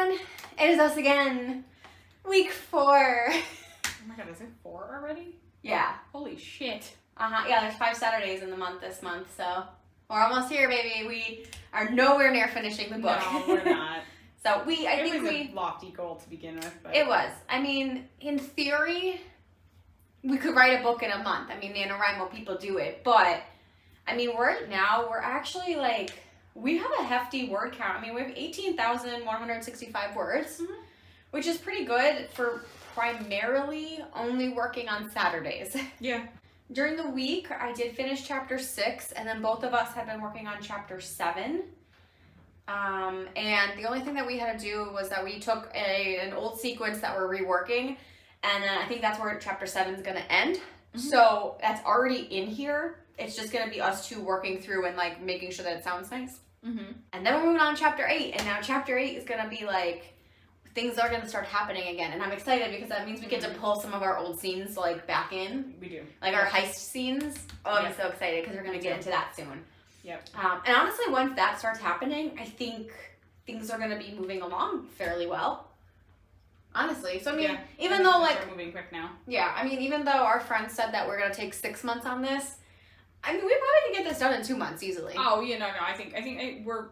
everyone. It is us again. Week 4. Oh my god, is it 4 already? Yeah. Holy shit. Yeah, there's 5 Saturdays in the month this month, so we're almost here, baby. We are nowhere near finishing the book. No, we're not. So it was a lofty goal to begin with. But It was. I mean, in theory, we could write a book in a month. I mean, NaNoWriMo people do it, but I mean, we're actually like, we have a hefty word count. I mean, we have 18,165 words, which is pretty good for primarily only working on Saturdays. Yeah. During the week, I did finish chapter 6, and then both of us have been working on chapter 7. And the only thing that we had to do was that we took an old sequence that we're reworking, and then I think that's where chapter 7 is going to end. Mm-hmm. So that's already in here. It's just going to be us two working through and like making sure that it sounds nice. Mm-hmm. And then we're moving on to chapter 8, and now chapter 8 is going to be like, things are going to start happening again, and I'm excited because that means we get to pull some of our old scenes like back in. We do. Like our heist scenes. Oh, I'm so excited because we're going to get into that soon. Yep. And honestly, once that starts happening, I think things are going to be moving along fairly well. Honestly. So, I mean, even though like... We're moving quick now. Yeah, I mean, even though our friends said that we're going to take 6 months on this, I mean, we probably can get this done in 2 months easily. Oh, yeah, no, I think we're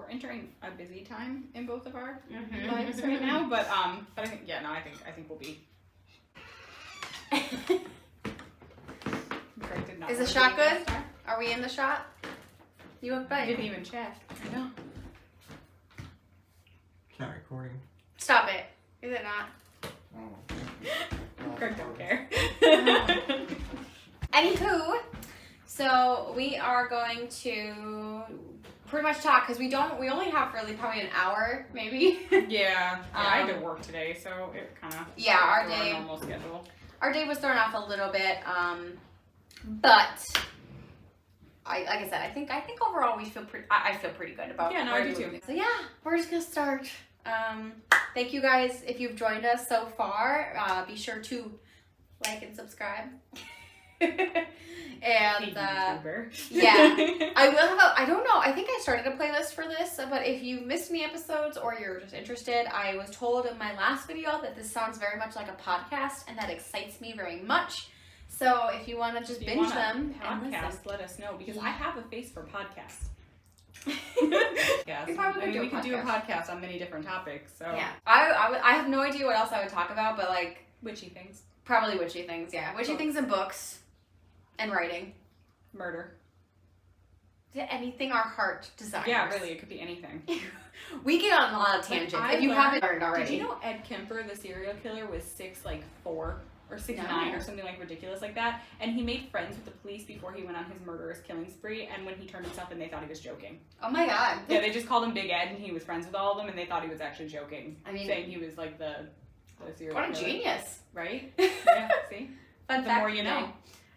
entering a busy time in both of our lives right now, but I think, I think we'll be... Is the shot good? Are we in the shot? You look I good. didn't even check. I know. It's not recording. Stop it. Is it not? Oh. Greg don't care. Anywho, so we are going to pretty much talk because we only have really probably an hour, maybe. Yeah. I had to work today, so it kind of our day. Our normal schedule. Our day was thrown off a little bit, but like I said, I think overall I feel pretty good about. Yeah, no, I do too. So yeah, we're just gonna start. Thank you guys if you've joined us so far. Be sure to like and subscribe. And yeah, I will have I don't know, I think I started a playlist for this, but if you missed any episodes or you're just interested, I was told in my last video that this sounds very much like a podcast, and that excites me very much. So if you want to just binge them and listen, let us know, because I have a face for podcasts. Yes. We could do a podcast on many different topics. So yeah, I have no idea what else I would talk about, but like witchy things. Probably witchy things. Yeah, witchy things in books and writing. Murder. Anything our heart desires. Yeah, really, it could be anything. We get on a lot of tangents. If you haven't learned already. Did you know Ed Kemper, the serial killer, was 6'4" or 6'9" or something like ridiculous like that? And he made friends with the police before he went on his murderous killing spree. And when he turned himself in, they thought he was joking. Oh my god. Yeah, they just called him Big Ed, and he was friends with all of them, and they thought he was actually joking. I mean, saying he was like the serial killer. What a genius, right? Yeah. See, Fun the fact more you know.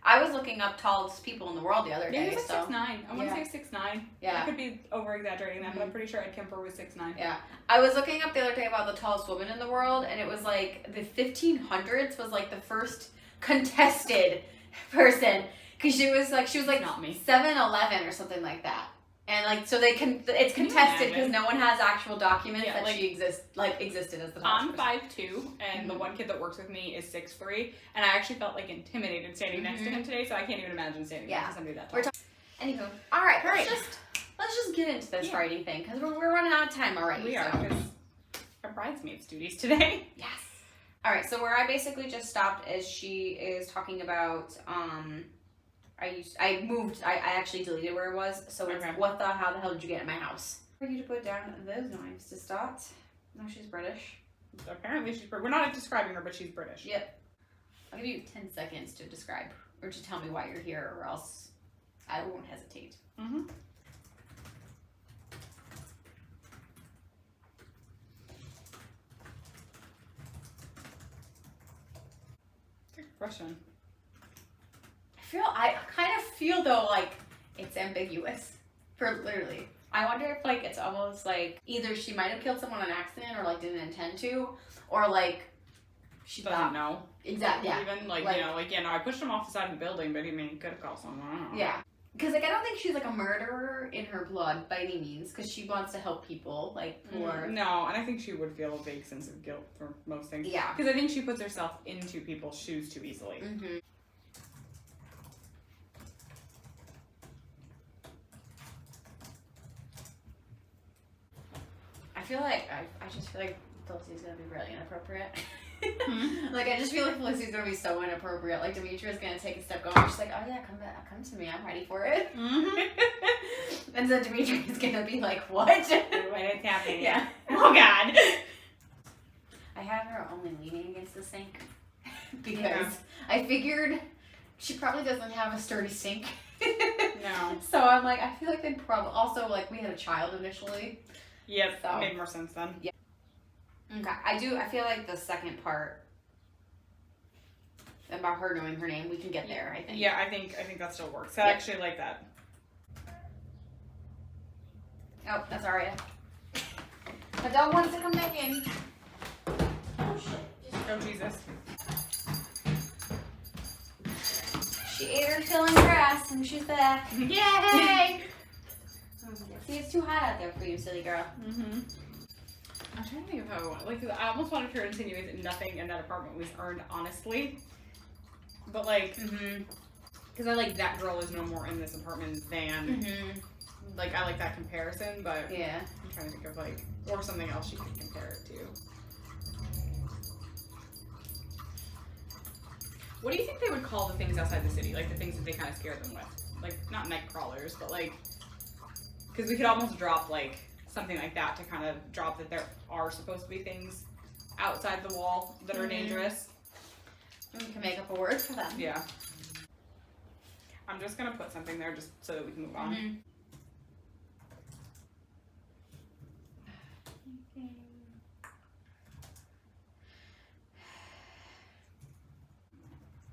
I was looking up tallest people in the world the other day. Yeah, he was like 6'9". I want to say 6'9". Yeah. I could be over-exaggerating that, but I'm pretty sure Ed Kemper was 6'9". Yeah. I was looking up the other day about the tallest woman in the world, and it was like the 1500s was like the first contested person. Because she was like not me. 7'11" or something like that. And like, so it's contested because no one has actual documents that she existed as the tallest I'm 5'2", and the one kid that works with me is 6'3", and I actually felt like intimidated standing next to him today, so I can't even imagine standing next to somebody that tall. Anywho, all right, let's just get into this writing thing because we're running out of time already. We are, because our bridesmaids duties today. Yes. All right, so where I basically just stopped is she is talking about I actually deleted where it was, so it's how the hell did you get in my house? For you to put down those knives to start. No, she's British. Apparently she's British. We're not describing her, but she's British. Yep. I'll give you 10 seconds to describe, or to tell me why you're here, or else I won't hesitate. Mm-hmm. Good question. I kind of feel though like it's ambiguous for literally. I wonder if like it's almost like either she might have killed someone on accident or like didn't intend to, or like she doesn't know. Exactly. Yeah. Even like you know, I pushed him off the side of the building, but I mean, he could have called someone. I don't know. Yeah. Because, like, I don't think she's, like, a murderer in her blood by any means, because she wants to help people, like, poor. No, and I think she would feel a vague sense of guilt for most things. Yeah. Because I think she puts herself into people's shoes too easily. Mm-hmm. I feel like, I just feel like Felicity's gonna be really inappropriate. Like, I just feel like Felicity's gonna be so inappropriate. Like, Demetria's gonna take a step going. She's like, oh yeah, come to me. I'm ready for it. And so Demetria's gonna be like, what? What is happening? Yeah. Oh God. I have her only leaning against the sink because I figured she probably doesn't have a sturdy sink. No. So I'm like, I feel like they'd probably also, like, we had a child initially. Yep. So. Made more sense then. Yeah. Okay. I feel like the second part about her knowing her name, we can get there, I think. Yeah, I think that still works. I actually like that. Oh, that's Aria. The dog wants to come back in. Oh shit. Oh Jesus. She ate her fill in grass and she's back. Yay! See, it's too hot out there for you, silly girl. Mm-hmm. I'm trying to think of how I want. Like, I almost wanted her to insinuate that nothing in that apartment was earned honestly. But like, because I like that girl is no more in this apartment than like I like that comparison. But Yeah. I'm trying to think of like or something else you could compare it to. What do you think they would call the things outside the city? Like the things that they kind of scare them with? Like not night crawlers, but like because we could almost drop like something like that to kind of drop that there are supposed to be things outside the wall that are dangerous. We can make up a word for them. Yeah. I'm just gonna put something there just so that we can move on.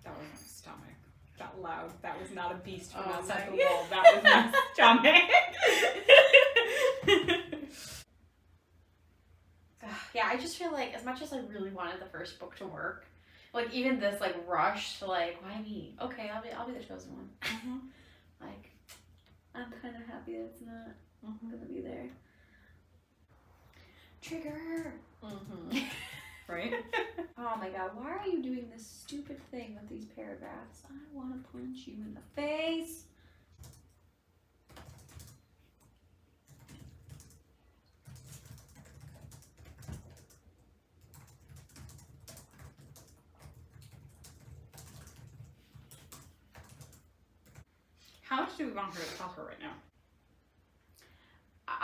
That was my stomach. That loud. That was not a beast from outside the wall. That was my stomach. Yeah, I just feel like as much as I really wanted the first book to work, like even this like rush to like, why me? Okay, I'll be the chosen one. Like, I'm kind of happy that it's not gonna be there. Trigger. Right? Oh my god, why are you doing this stupid thing with these paragraphs? I want to punch you in the face. How much do we want her to tell her right now?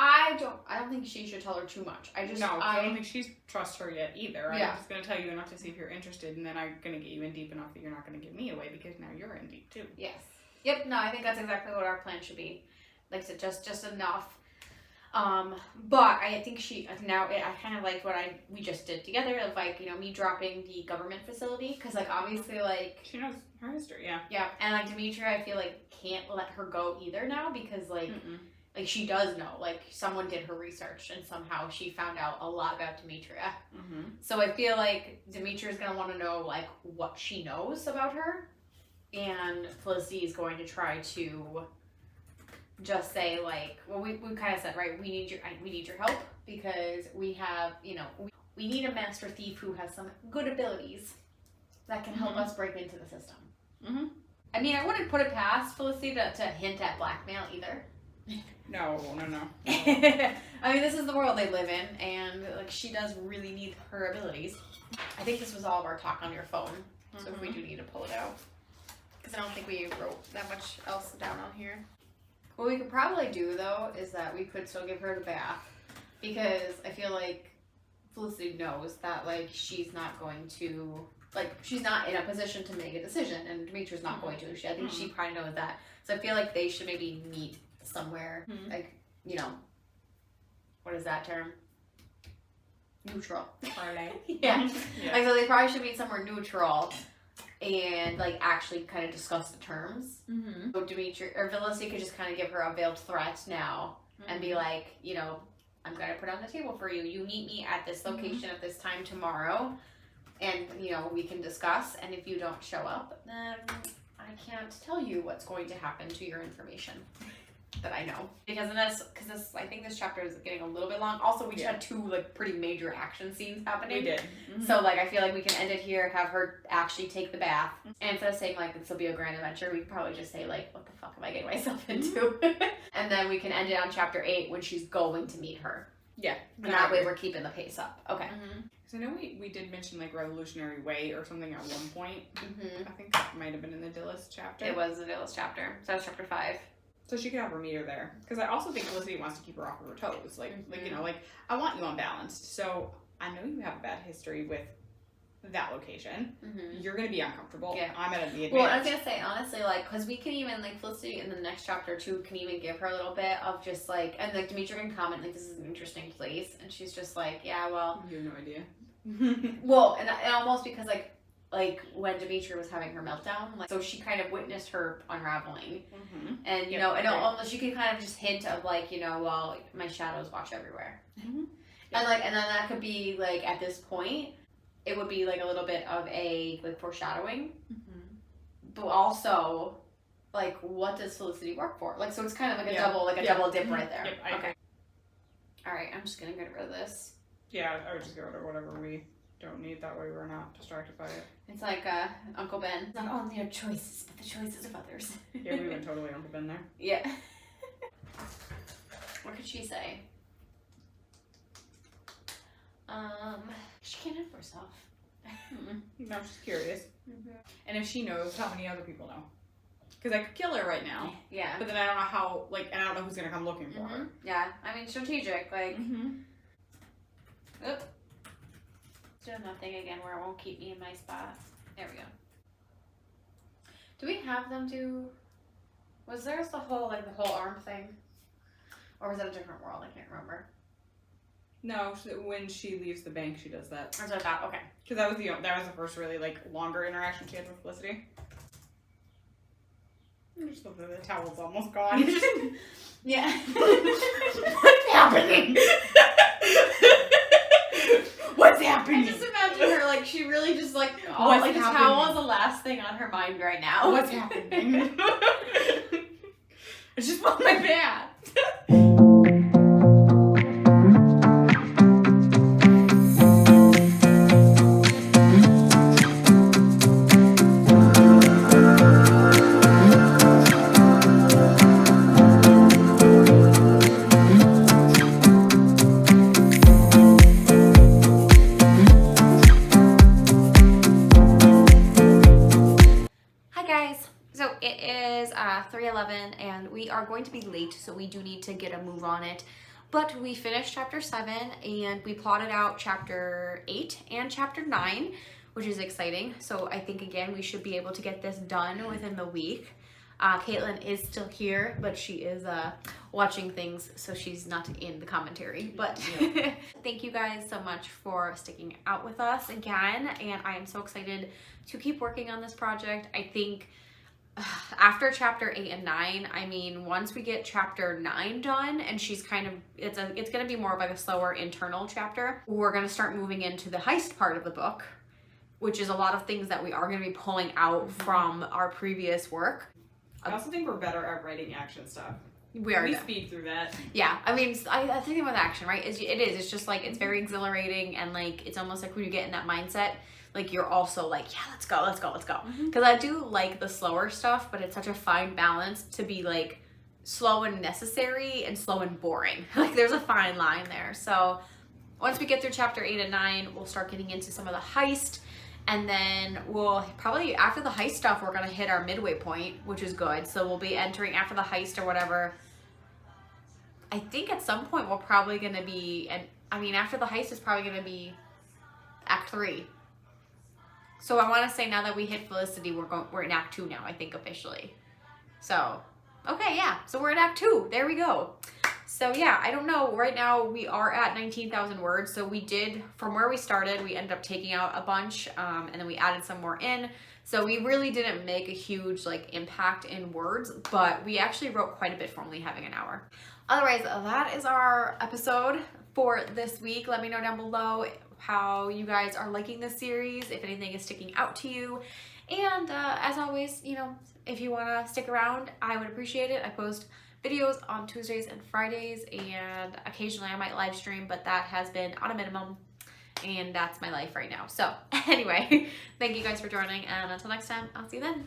I don't think she should tell her too much. I don't think she trusts her yet either. Yeah. I'm just gonna tell you enough to see if you're interested, and then I'm gonna get you in deep enough that you're not gonna give me away because now you're in deep too. Yes. Yep. No, I think that's exactly what our plan should be. Like, so just enough. But I think I kind of liked what we just did together of like, you know, me dropping the government facility because like obviously like she knows her history. Yeah. Yeah, and like Demetria, I feel like can't let her go either now because like. Like, she does know. Like, someone did her research, and somehow she found out a lot about Demetria. So I feel like Demetria's going to want to know, like, what she knows about her. And Felicity is going to try to just say, like, well, we kind of said, right, we need your help because we have, you know, we need a master thief who has some good abilities that can help us break into the system. I mean, I wouldn't put it past Felicity to hint at blackmail either. No. I mean, this is the world they live in, and like she does really need her abilities. I think this was all of our talk on your phone, so if we do need to pull it out, because I don't think we wrote that much else down on here. What we could probably do though is that we could still give her the bath, because I feel like Felicity knows that like she's not going to she's not in a position to make a decision, and Demetria's not going to. I think she probably knows that. So I feel like they should maybe meet somewhere, like, you know, what is that term? Neutral. Yeah. Like, so they probably should meet somewhere neutral and, like, actually kind of discuss the terms. So Demetria, or Felicity could just kind of give her a veiled threat now and be like, you know, I'm going to put on the table for you. You meet me at this location at this time tomorrow, and, you know, we can discuss, and if you don't show up, then I I can't tell you what's going to happen to your information that I know. Because I think this chapter is getting a little bit long. Also, we just had 2 like pretty major action scenes happening. We did. So like I feel like we can end it here, have her actually take the bath. And instead of saying like this will be a grand adventure, we could probably just say like, what the fuck am I getting myself into? And then we can end it on chapter 8 when she's going to meet her. Yeah. And that way we're keeping the pace up. Okay. Because I know we did mention like Revolutionary Way or something at one point. I think that might have been in the Dillis chapter. It was the Dillis chapter. So that was chapter 5. So she could have her meet her there. Because I also think Felicity wants to keep her off of her toes. Like you know, like, I want you unbalanced. So I know you have a bad history with that location. You're going to be uncomfortable. Yeah. I'm going to be advanced. Well, I was going to say, honestly, like, because we can even, like, Felicity in the next chapter, too, can even give her a little bit of just, like, and, like, Demetra can comment, like, this is an interesting place. And she's just like, yeah, well. You have no idea. Well, and almost because, like when Demetra was having her meltdown, like, so she kind of witnessed her unraveling. And, you know, and almost you can kind of just hint of, like, you know, well, my shadows watch everywhere. And, like, and then that could be, like, at this point, it would be, like, a little bit of a, like, foreshadowing. But also, like, what does Felicity work for? Like, so it's kind of like a double dip right there. Okay. Alright, I'm just gonna get rid of this. Yeah, I would just get rid of whatever we don't need. That way we're not distracted by it. It's like Uncle Ben. Not only our choices, but the choices of others. Yeah, we went totally Uncle Ben there. Yeah. What could she say? She can't help herself. No, I'm just curious. And if she knows how many other people know. Because I could kill her right now. Yeah. But then I don't know how, like, and I don't know who's going to come looking for her. Yeah. I mean, strategic. Like, oop. Do nothing again where it won't keep me in my spot. There we go. Do we have them do, was there the whole arm thing? Or was that a different world? I can't remember. No, when she leaves the bank, she does that. That's what I thought. Okay. Because that was the first really, like, longer interaction she had with Felicity. I just love that the towel's almost gone. Yeah. What's happening? What's happening? I just imagine her, like, she really just, like, What's like, the happening? towel is the last thing on her mind right now. What's happening? I just want my bath. It is 3:11 and we are going to be late, so we do need to get a move on it. But we finished chapter 7 and we plotted out chapter 8 and chapter 9, which is exciting. So I think, again, we should be able to get this done within the week. KAITLYN is still here, but she is watching things, so she's not in the commentary. But thank you guys so much for sticking out with us again, and I am so excited to keep working on this project. I think after chapter 8 and 9, I mean, once we get chapter 9 done, and she's kind of, it's going to be more of like a slower internal chapter, we're going to start moving into the heist part of the book, which is a lot of things that we are going to be pulling out from our previous work. I also think we're better at writing action stuff. We speed through that. Yeah, I mean, I think with action, right? It's just like, it's very exhilarating, and like, it's almost like when you get in that mindset, like, you're also like, yeah, let's go. Because I do like the slower stuff, but it's such a fine balance to be like slow and necessary and slow and boring. Like, there's a fine line there. So once we get through chapter 8 and 9, we'll start getting into some of the heist. And then we'll probably, after the heist stuff, we're going to hit our midway point, which is good. So we'll be entering after the heist or whatever. I think at some point we're probably going to be, and I mean, after the heist is probably going to be Act 3. So I want to say, now that we hit Felicity, we're in Act 2 now, I think, officially. So, okay, yeah. So we're in Act 2. There we go. So yeah, I don't know. Right now we are at 19,000 words. So we did, from where we started, we ended up taking out a bunch, and then we added some more in. So we really didn't make a huge like impact in words, but we actually wrote quite a bit for only having an hour. Otherwise, that is our episode for this week. Let me know down below how you guys are liking this series, if anything is sticking out to you. And as always, you know, if you want to stick around, I would appreciate it. I post videos on Tuesdays and Fridays, and occasionally I might live stream, but that has been on a minimum, and that's my life right now. So anyway, thank you guys for joining, and until next time, I'll see you then.